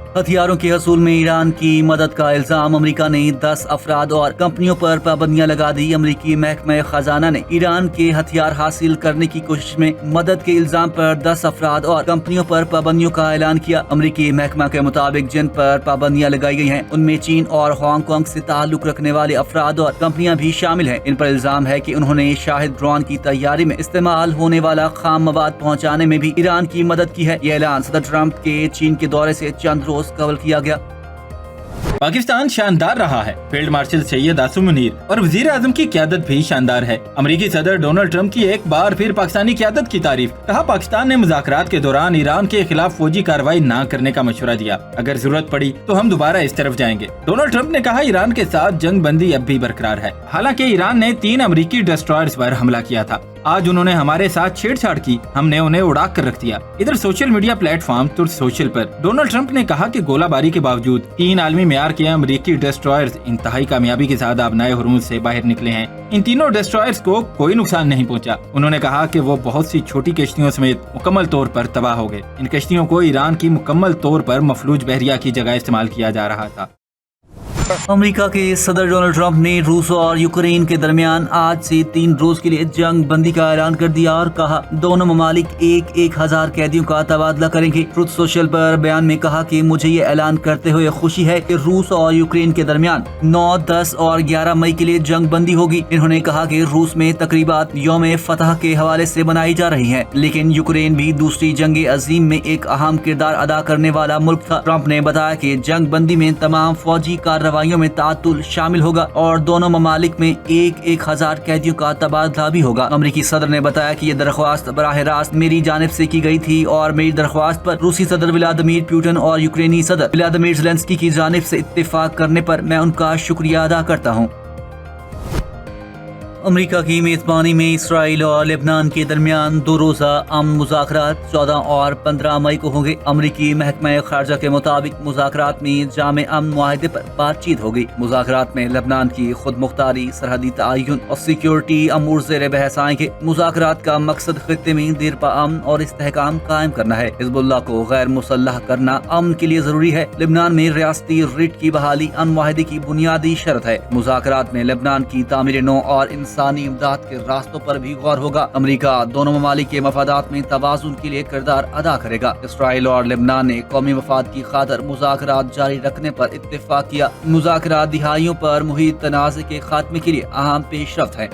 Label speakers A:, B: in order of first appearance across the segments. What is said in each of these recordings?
A: हथियारों के हसूल में ईरान की मदद का इल्जाम। अमेरिका ने 10 अफराद और कंपनियों पर पाबंदियां लगा दी। अमेरिकी महकमा खजाना ने ईरान के हथियार हासिल करने की कोशिश में मदद के इल्जाम पर 10 अफराद और कंपनियों पर पाबंदियों का ऐलान किया। अमेरिकी महकमा के मुताबिक जिन पर पाबंदियां लगाई गई हैं उनमें चीन और हांगकांग से ताल्लुक रखने वाले अफराद और कंपनियां भी शामिल हैं। इन पर इल्जाम है कि उन्होंने शाहिद ड्रोन की तैयारी में इस्तेमाल होने वाला खाम मवाद पहुँचाने में भी ईरान की मदद की है। ये ऐलान सदर ट्रंप के चीन के दौरे से चंद रोज कबल किया गया।
B: पाकिस्तान शानदार रहा है। फील्ड मार्शल सैयद आसिम मुनीर और वजीर आजम की क़यादत भी शानदार है। अमेरिकी सदर डोनाल्ड ट्रंप की एक बार फिर पाकिस्तानी क़यादत की तारीफ। कहा, पाकिस्तान ने मुज़ाकरात के दौरान ईरान के खिलाफ फौजी कार्रवाई न करने का मशवरा दिया। अगर जरूरत पड़ी तो हम दोबारा इस तरफ जाएंगे। डोनाल्ड ट्रंप ने कहा, ईरान के साथ जंग बंदी अब भी बरकरार है। हालांकि ईरान ने 3 अमेरिकी डिस्ट्रॉयर्स पर हमला किया था। आज उन्होंने हमारे साथ छेड़छाड़ की, हमने उन्हें उड़ा कर रख दिया। इधर social media platform truth social पर डोनाल्ड ट्रंप ने कहा कि गोलाबारी के बावजूद 3 आलमी मेयार के अमेरिकी डिस्ट्रॉयर्स इंतहाई कामयाबी के साथ आबनाए हुर्मुज़ से बाहर निकले हैं। इन तीनों डिस्ट्रॉयर्स को कोई नुकसान नहीं पहुंचा। उन्होंने कहा कि वो बहुत सी छोटी कश्तियों समेत मुकम्मल तौर पर तबाह हो गए। इन कश्तियों को ईरान की मुकम्मल तौर पर मफलूज बहरिया की जगह इस्तेमाल किया जा रहा था।
A: अमेरिका के सदर डोनाल्ड ट्रंप ने रूस और यूक्रेन के दरमियान आज से 3 रोज के लिए जंग बंदी का ऐलान कर दिया और कहा दोनों ममालिक 1,000 कैदियों का तबादला करेंगे। ट्रुथ सोशल पर बयान में कहा कि मुझे ये ऐलान करते हुए खुशी है कि रूस और यूक्रेन के दरमियान 9, 10 और 11 मई के लिए जंग बंदी होगी। इन्होंने कहा कि रूस में तकरीबात यौम फतह के हवाले से बनाई जा रही है, लेकिन यूक्रेन भी दूसरी जंग अजीम में एक अहम किरदार अदा करने वाला मुल्क था। ट्रंप ने बताया कि जंग बंदी में तमाम फौजी कार्रवाई में तातुल शामिल होगा और दोनों ममालिक में 1,000 कैदियों का तबादला भी होगा। अमेरिकी सदर ने बताया कि ये दरख्वास्त बराह रास्त मेरी जानिब से की गई थी और मेरी दरख्वास्त पर रूसी सदर व्लादिमीर पुतिन और यूक्रेनी सदर व्लादिमीर ज़ेलेंस्की की जानिब से इत्तेफाक करने पर मैं उनका शुक्रिया अदा करता हूँ। अमेरिका की मेजबानी में इसराइल और लेबनान के दरमियान 2 रोज़ा अमन मुज़ाकरात 14 और 15 मई को होंगे। अमेरिकी महकमा खारजा के मुताबिक मुज़ाकरात में जामे अमन मुआहदे पर बातचीत होगी। मुज़ाकरात में लेबनान की खुद मुख्तारी, सरहदी तआयुन और सिक्योरिटी अमूर ज़ेर बहस आएंगे। मुज़ाकरात का मकसद खित्ते में देरपा अमन और इस्तेहकाम कायम करना है। हिज़्बुल्लाह को गैर मुसल्लह करना अमन के लिए जरूरी है। लेबनान में रियासती रिट की बहाली अमन मुआहदे की बुनियादी शर्त है। मुज़ाकरात में लेबनान की तामीर नौ और इंसानी इमदाद के रास्तों पर भी गौर होगा। अमेरिका दोनों ममालिक के मफादात में तवाज़ुन के लिए किरदार अदा करेगा। इसराइल और लेबनान ने कौमी मफाद की खातिर मुज़ाकरात जारी रखने पर इत्तेफाक किया। मुज़ाकरात दिहाइयों पर मुहित तनाज़े के खात्मे के लिए अहम पेशरफ्त है।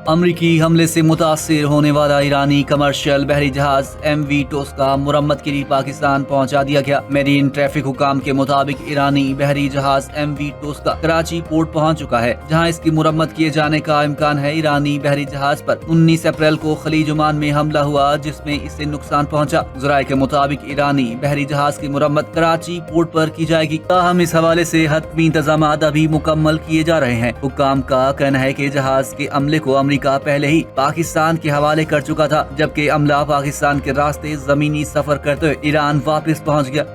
A: अमरीकी हमले से मुतासिर होने वाला ईरानी कमर्शियल बहरी जहाज MV टोस्का मुरम्मत के लिए पाकिस्तान पहुंचा दिया गया। मेरीन ट्रैफिक हुकाम के मुताबिक ईरानी बहरी जहाज MV टोस्का कराची पोर्ट पहुंच चुका है, जहां इसकी मुरम्मत किए जाने का इम्कान है। ईरानी बहरी जहाज पर 19 अप्रैल को खलीज ओमान में हमला हुआ, जिसमें इससे नुकसान पहुंचा। ज़राए के मुताबिक ईरानी बहरी जहाज की मुरम्मत कराची पोर्ट पर की जाएगी। ताहम इस हवाले से हतमी इंतजाम अभी मुकम्मल किए जा रहे हैं। हुकाम का कहना है कि जहाज के अमले को अमेरिका पहले ही पाकिस्तान के हवाले कर चुका था, जबकि अमला पाकिस्तान के रास्ते जमीनी सफर करते हुए ईरान वापस पहुंच गया।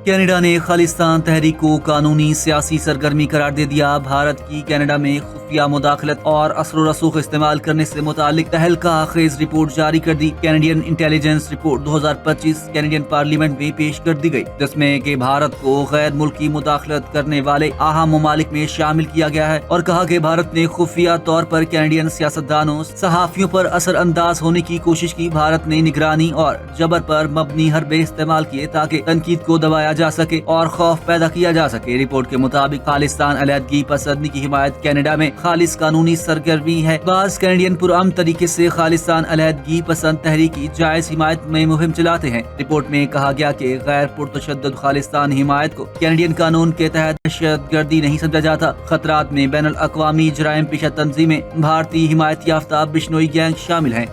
A: कनाडा ने खालिस्तान तहरीक को कानूनी सियासी सरगर्मी करार दे दिया। भारत की कनाडा में खुफिया मुदाखलत और असर रसूख इस्तेमाल करने से मुतालिक तहलका खेज रिपोर्ट जारी कर दी। Canadian intelligence report 2025 Canadian parliament में पेश कर दी गई, जिसमें कि भारत को गैर मुल्की मुदाखलत करने वाले अहम ममालिक में शामिल किया गया है और कहा कि भारत ने खुफिया तौर पर कैनेडियन सियासतदानों, सहाफियों पर असर अंदाज होने की कोशिश की। भारत ने निगरानी और जबर पर मबनी हरबे इस्तेमाल किए ताकि तनकीद को दबाया जा सके और खौफ पैदा किया जा सके। रिपोर्ट के मुताबिक खालिस्तान अलहदगी पसंदी की हिमायत कनाडा में खालिस कानूनी सरगर्मी है। बाज़ कैनेडियन पुरअमन तरीके से खालिस्तान अलहदगी पसंद तहरीक की जायज हिमायत में मुहिम चलाते हैं। रिपोर्ट में कहा गया कि गैर पुरतशद्दुद खालिस्तान हिमायत को कैनेडियन कानून के तहत दहशतगर्दी नहीं समझा जाता। खतरात में बैनुल अक़वामी जराइम पेशा तंजीमें, भारतीय हिमायत याफ्ता बिश्नोई गैंग शामिल हैं।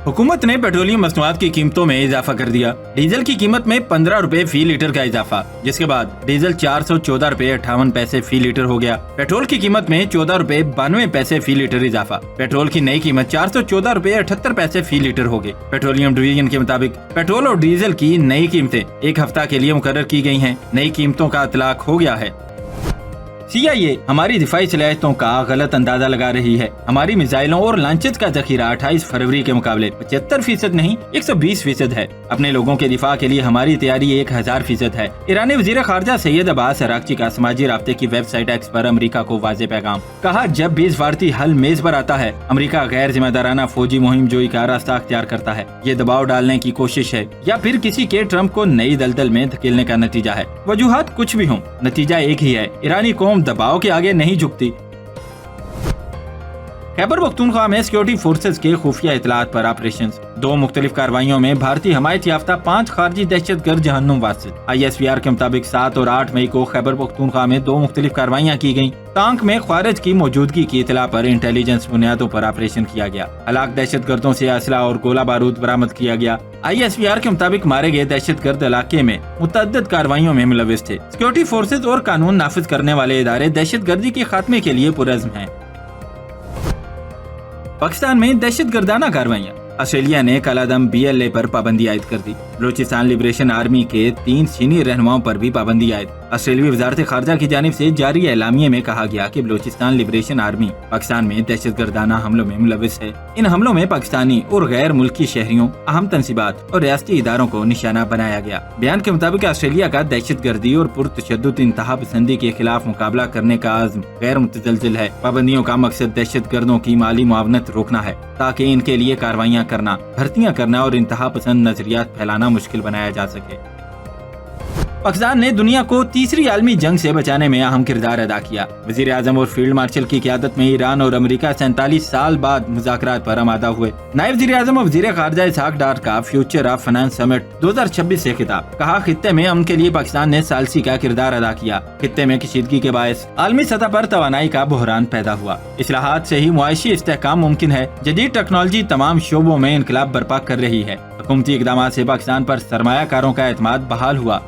B: हुकूमत ने पेट्रोलियम मसनूआत की कीमतों में इजाफा कर दिया। डीजल की कीमत में 15 रुपए फी लीटर का इजाफा, जिसके बाद डीजल 414 रुपए 58 पैसे फी लीटर हो गया। पेट्रोल की कीमत में 14 रुपए 92 पैसे फी लीटर इजाफा। पेट्रोल की नई कीमत 414 रुपए 78 पैसे फी लीटर हो गई। पेट्रोलियम डिवीजन के मुताबिक पेट्रोल और डीजल की नई कीमतें 1 हफ्ता के लिए मुकर्रर की गई हैं। नई कीमतों का इतलाक हो गया है। CIA हमारी दिफाई सलाहियतों का गलत अंदाजा लगा रही है। हमारी मिसाइलों और लांचेस का जखीरा 28 फरवरी के मुकाबले 75% नहीं 120% है। अपने लोगों के दिफा के लिए हमारी तैयारी 1000% है। ईरानी वजीर खारजा सैयद अब्बास अरागची का समाजी राब्ते की वेबसाइट एक्स पर अमेरिका को वाज़ेह पैगाम। कहा, जब भी सफारती हल मेज पर आता है, अमेरिका गैर जिम्मेदाराना फौजी मुहिम जोई का रास्ता अख्तियार करता है। ये दबाव डालने की कोशिश है या फिर किसी के ट्रम्प को नई दलदल में धकेलने का नतीजा है। वजूहात कुछ भी हों, नतीजा एक ही है, ईरानी कौम दबाव के आगे नहीं झुकती। खैबर पख्तूनख्वा में सिक्योरिटी फोर्सेज के खुफिया इतलात पर ऑपरेशन। 2 मुख्तलिफ कार्रवाइयों में भारतीय हमायत याफ्ता 5 खारजी दहशतगर्द जहन्नुम वासिल। ISPR के मुताबिक 7 और 8 मई को खैबर पख्तूनख्वा में 2 मुख्तलिफ कार्रवाइयाँ की गयी। टांक में खारिज की मौजूदगी की इतला पर इंटेलिजेंस बुनियादों पर ऑपरेशन किया गया। हलाक दहशतगर्दों से असला और गोला बारूद बरामद किया गया। ISPR के मुताबिक मारे गए दहशतगर्द इलाके में मुतअद्दिद कार्रवाइयों में मुलविस थे। सिक्योरिटी फोर्सेज और कानून नाफिज करने वाले इदारे दहशतगर्दी के खात्मे के लिए पुरअज़्म हैं। पाकिस्तान में दहशतगर्दाना कार्रवाइयाँ। ऑस्ट्रेलिया ने कलादम BLA पर पाबंदी आयद कर दी। बलूचिस्तान लिबरेशन आर्मी के 3 चीनी रहनुमाओं पर भी पाबंदी आयद। ऑस्ट्रेलियाई वजारत खारजा की जानिब से जारी एलामिये में कहा गया कि बलूचिस्तान लिबरेशन आर्मी पाकिस्तान में दहशतगर्दाना हमलों में मुलविस है। इन हमलों में पाकिस्तानी और गैर मुल्की शहरियों, अहम तंसीबात और रियासती इदारों को निशाना बनाया गया। बयान के मुताबिक ऑस्ट्रेलिया का दहशतगर्दी और पुरतशद्दुद इंतहा पसंदी के खिलाफ मुकाबला करने का आज़्म गैर मुतज़लज़िल है। पाबंदियों का मकसद दहशतगर्दों की माली मुआवनत रोकना है ताकि इनके लिए कार्रवाइयाँ करना, भर्तियां करना और इंतहा पसंद नजरियात फैलाना मुश्किल बनाया जा सके। पाकिस्तान ने दुनिया को तीसरी आलमी जंग से बचाने में अहम किरदार अदा किया। वजीर आजम और फील्ड मार्शल की क़यादत में ईरान और अमेरिका 47 साल बाद मुज़ाकरात पर आमादा हुए। नायब वजीर आजम और वजीर खारजा इसहाक डार का फ्यूचर ऑफ फाइनेंस समिट 2026 से खिताब। कहा, खित्ते में अमन के लिए पाकिस्तान ने सालसी का किरदार अदा किया। खित्ते में कशीदगी के बायस आलमी सतह पर तवानाई का बहरान पैदा हुआ। इस्लाहात से ही मुआशी इस्तेहकाम मुमकिन है। जदीद टेक्नोलॉजी तमाम शोबों में इनकलाब बर्पा कर रही है। हुकूमती इकदाम से पाकिस्तान पर सरमायाकारों का एतमाद बहाल हुआ।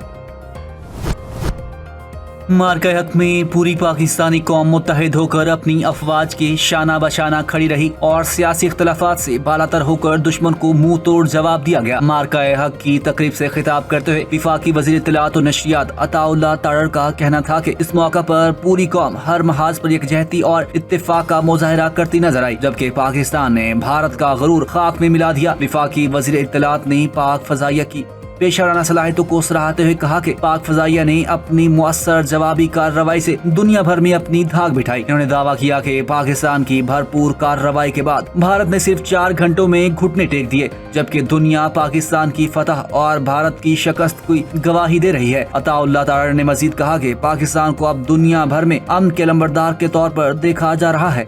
A: मार्का हक में पूरी पाकिस्तानी कौम मुत्तहिद होकर अपनी अफवाज के शाना बशाना खड़ी रही और सियासी इख्तलाफात से बालातर होकर दुश्मन को मुंह तोड़ जवाब दिया गया। मार्का हक की तकरीब से खिताब करते हुए वफाकी वज़ीर इत्तलात और नशरियात अताउल्लाह तारड़ का कहना था कि इस मौका पर पूरी कौम हर महाज पर यकजहती और इत्तेफाक का मुजाहरा करती नजर आई, जबकि पाकिस्तान ने भारत का गरूर खाक में मिला दिया। वफाकी वज़ीर इत्तलात ने पाक फजाइया की पेशवाराना सलाहियतों को सराहते हुए कहा कि पाक फजाइया ने अपनी मुअस्सर जवाबी कार्रवाई से दुनिया भर में अपनी धाक बिठाई। इन्होंने दावा किया कि पाकिस्तान की भरपूर कार्रवाई के बाद भारत ने सिर्फ 4 घंटों में घुटने टेक दिए, जबकि दुनिया पाकिस्तान की फतह और भारत की शिकस्त की गवाही दे रही है। अताउल्लाह तारड़ ने मजीद कहा कि पाकिस्तान को अब दुनिया भर में अमन के लंबरदार के तौर पर देखा जा रहा है।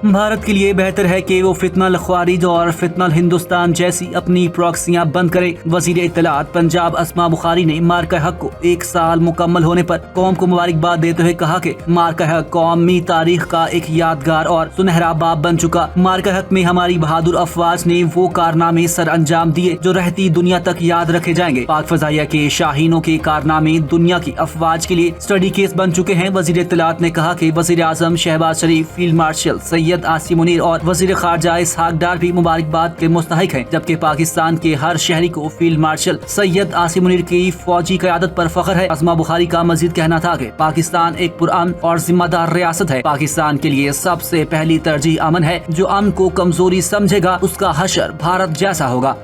A: भारत के लिए बेहतर है कि वो फितनल ख्वारिज और फितनल हिंदुस्तान जैसी अपनी प्रॉक्सियां बंद करे। वजीर इत्तलात पंजाब अस्मा बुखारी ने मार्का हक को 1 साल मुकम्मल होने पर कौम को मुबारकबाद देते हुए कहा कि मार्का हक कौमी तारीख का एक यादगार और सुनहरा बाब बन चुका। मार्का हक में हमारी बहादुर अफवाज ने वो कारनामे सर अंजाम दिए जो रहती दुनिया तक याद रखे जाएंगे। पाक फजाइया के शाहीनों के कारनामे दुनिया की अफवाज के लिए स्टडी केस बन चुके हैं। वजीर इत्तलात ने कहा कि वजीर आजम शहबाज शरीफ, फील्ड मार्शल सैयद आसिम मुनीर और वजीर खारजा इसहाक डार भी मुबारकबाद के मुस्तहिक हैं, जबकि पाकिस्तान के हर शहरी को फील्ड मार्शल सैयद आसिम मुनीर की फौजी क़यादत पर फख्र है। अस्मा बुखारी का मजीद कहना था कि पाकिस्तान एक पुरअमन और जिम्मेदार रियासत है। पाकिस्तान के लिए सबसे पहली तरजीह अमन है। जो अमन को कमजोरी समझेगा उसका हशर भारत जैसा होगा।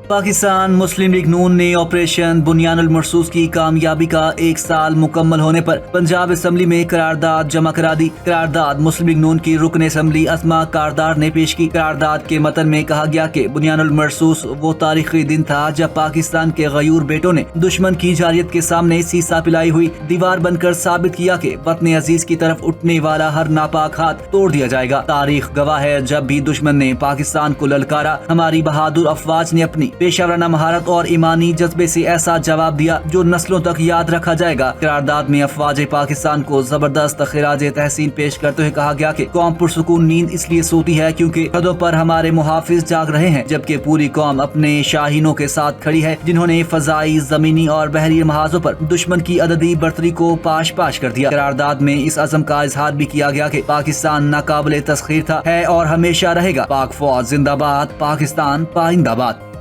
A: पाकिस्तान मुस्लिम लीग नून ने ऑपरेशन बुनियानुल मरसूस की कामयाबी का 1 साल मुकम्मल होने पर पंजाब असम्बली में करारदाद जमा करा दी। करारदाद मुस्लिम लीग नून की रुकन असम्बली अस्मा कारदार ने पेश की। करारदाद के मतन में कहा गया कि बुनियानुल मरसूस वो तारीखी दिन था जब पाकिस्तान के गयूर बेटों ने दुश्मन की जारियत के सामने सीसा पिलाई हुई दीवार बनकर साबित किया कि वतन अजीज की तरफ उठने वाला हर नापाक हाथ तोड़ दिया जाएगा। तारीख गवाह है, जब भी दुश्मन ने पाकिस्तान को ललकारा, हमारी बहादुर अफवाज ने अपनी पेशावराना महारत और ईमानी जज्बे से ऐसा जवाब दिया जो नस्लों तक याद रखा जाएगा। करारदाद में अफवाज पाकिस्तान को जबरदस्त खिराज तहसीन पेश करते हुए कहा गया कि कौम पुरसुकून नींद इसलिए सोती है क्योंकि हदों पर हमारे मुहाफिज जाग रहे हैं, जबकि पूरी कौम अपने शाहीनों के साथ खड़ी है जिन्होंने फजाई, जमीनी और बहरी महाजों पर दुश्मन की अददी बर्तरी को पाश पाश कर दिया। करारदाद में इस अज़म का इजहार भी किया गया कि पाकिस्तान नाकाबिले तस्खीर था, है और हमेशा रहेगा। पाक फौज जिंदाबाद, पाकिस्तान पाइंदाबाद।